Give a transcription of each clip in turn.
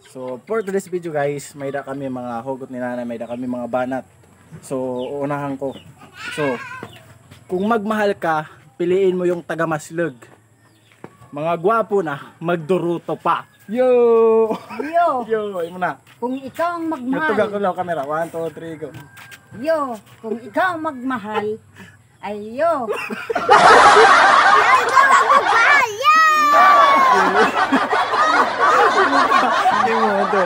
So for today's video guys, may da kami mga hugot ni nanay, may da kami mga banat. So uunahan ko. So kung magmahal ka, piliin mo yung taga-maslog. Mga gwapo na, magduruto pa. Yo! Yo! Yo, ay mo na. Kung ikaw ang magmahal. Natuga ko lang camera. 1, 2, 3, go. Yo! Kung ikaw ang magmahal. Ay yo! Hindi mo ito.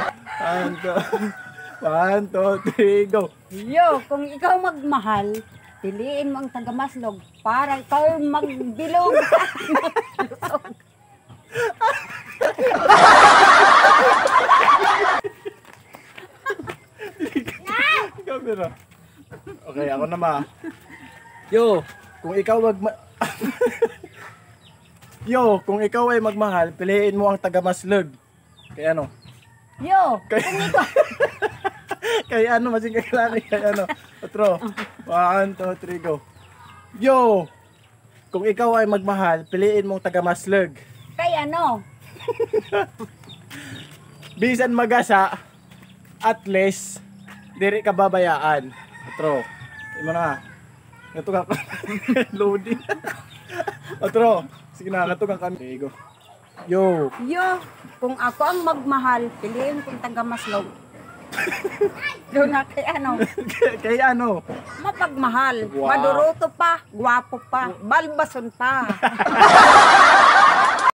1, 2, 3, go. Yo! Kung ikaw magmahal, piliin mo ang taga-maslog para ikaw ang magbilog. Camera. Okay, ako na ma. Yo, kung ikaw Yo, kung ikaw ay magmahal, piliin mo ang taga-maslog. Kay ano? Yo! Kay Kay ano, masing kailangan kay ano. Otro. 1, 2, 3, go. Yo! Kung ikaw ay magmahal, piliin mo ang taga-maslog. Kay ano? Bisan magasa, at least, diri ka babayaan. Otro. Imo na. Natugang loading. Otro. Sige na, natugang kami. Okay, go. Yo. Yo! Kung ako ang magmahal, piliin ko ang taga-maslog. Doon na kay ano? Kay ano? Mapagmahal. Wow. Maduruto pa, gwapo pa, balbason pa.